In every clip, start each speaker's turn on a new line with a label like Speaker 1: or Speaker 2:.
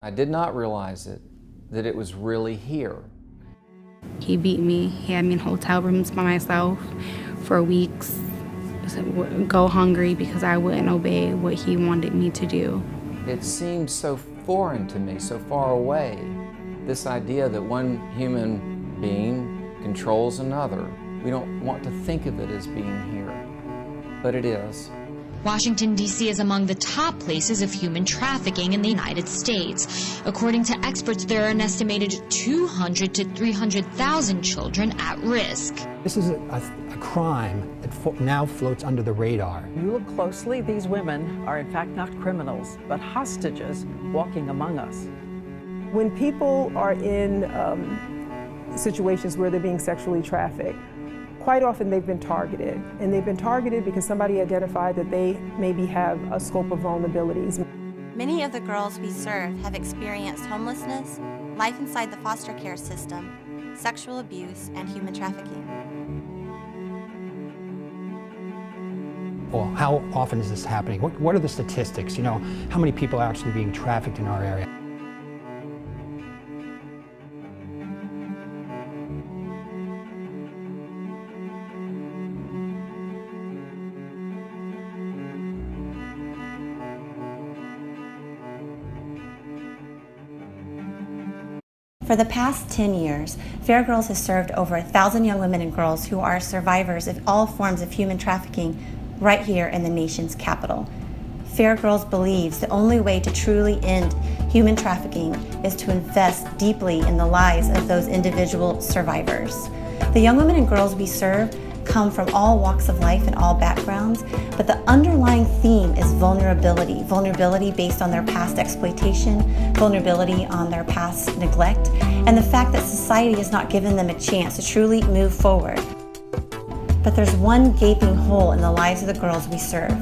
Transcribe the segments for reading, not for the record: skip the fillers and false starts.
Speaker 1: I did not realize that it was really here.
Speaker 2: He beat me. He had me in hotel rooms by myself for weeks. Go hungry because I wouldn't obey what he wanted me to do.
Speaker 1: It seemed so foreign to me, so far away. This idea that one human being controls another. We don't want to think of it as being here, but it is.
Speaker 3: Washington, D.C. is among the top places of human trafficking in the United States. According to experts, there are an estimated 200 to 300,000 children at risk.
Speaker 4: This is a crime that now floats under the radar.
Speaker 5: If you look closely, these women are in fact not criminals, but hostages walking among us.
Speaker 6: When people are in situations where they're being sexually trafficked, quite often they've been targeted, and they've been targeted because somebody identified that they maybe have a scope of vulnerabilities.
Speaker 7: Many of the girls we serve have experienced homelessness, life inside the foster care system, sexual abuse, and human trafficking.
Speaker 4: Well, how often is this happening? What are the statistics? You know, how many people are actually being trafficked in our area?
Speaker 8: For the past 10 years, Fair Girls has served over 1,000 young women and girls who are survivors of all forms of human trafficking right here in the nation's capital. Fair Girls believes the only way to truly end human trafficking is to invest deeply in the lives of those individual survivors. The young women and girls we serve come from all walks of life and all backgrounds, but the underlying theme is vulnerability. Vulnerability based on their past exploitation, vulnerability on their past neglect, and the fact that society has not given them a chance to truly move forward. But there's one gaping hole in the lives of the girls we serve.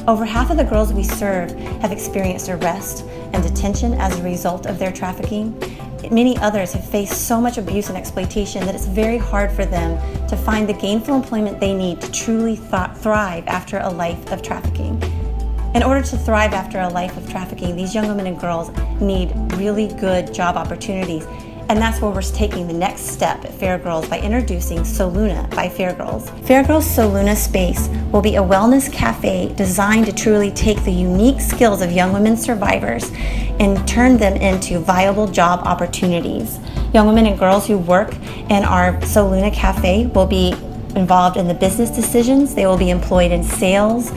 Speaker 8: Over half of the girls we serve have experienced arrest and detention as a result of their trafficking. Many others have faced so much abuse and exploitation that it's very hard for them to find the gainful employment they need to truly thrive after a life of trafficking. In order to thrive after a life of trafficking, these young women and girls need really good job opportunities. And that's where we're taking the next step at Fair Girls by introducing Soluna by Fair Girls. Fair Girls Soluna Space will be a wellness cafe designed to truly take the unique skills of young women survivors and turn them into viable job opportunities. Young women and girls who work in our Soluna Cafe will be involved in the business decisions. They will be employed in sales,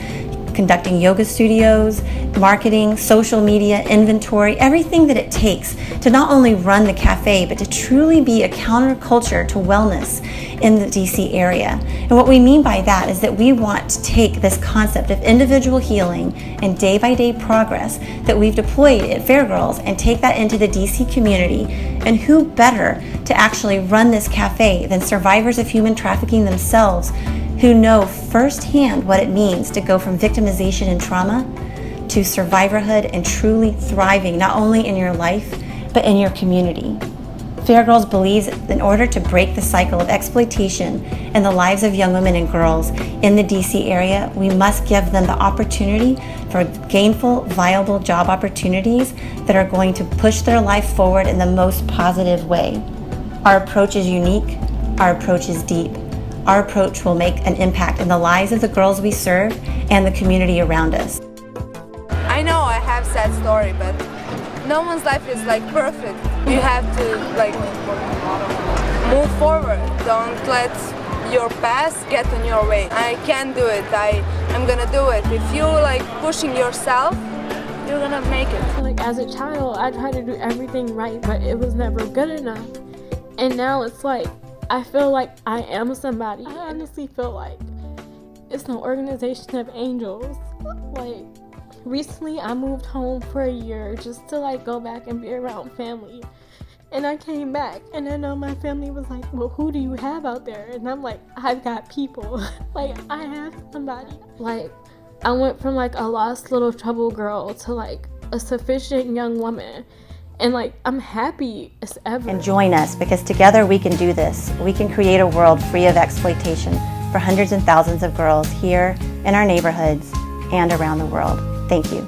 Speaker 8: conducting yoga studios, marketing, social media, inventory, everything that it takes to not only run the cafe, but to truly be a counterculture to wellness in the DC area. And what we mean by that is that we want to take this concept of individual healing and day-by-day progress that we've deployed at Fair Girls and take that into the DC community. And who better to actually run this cafe than survivors of human trafficking themselves, who know firsthand what it means to go from victimization and trauma to survivorhood and truly thriving, not only in your life, but in your community. Fair Girls believes that in order to break the cycle of exploitation in the lives of young women and girls in the DC area, we must give them the opportunity for gainful, viable job opportunities that are going to push their life forward in the most positive way. Our approach is unique, our approach is deep. Our approach will make an impact in the lives of the girls we serve and the community around us.
Speaker 9: I know I have sad story, but no one's life is like perfect. You have to like move forward. Don't let your past get in your way. I can do it. I'm gonna do it. If you like pushing yourself, you're gonna make it.
Speaker 10: Like as a child, I tried to do everything right, but it was never good enough. And now it's like I feel like I am somebody. I honestly feel like it's an organization of angels. Like recently I moved home for a year just to like go back and be around family. And I came back and I know my family was like, well, who do you have out there? And I'm like, I've got people. Like I have somebody. Like I went from like a lost little trouble girl to like a sufficient young woman. And like, I'm happy as ever.
Speaker 8: And join us, because together we can do this. We can create a world free of exploitation for hundreds and thousands of girls here in our neighborhoods and around the world. Thank you.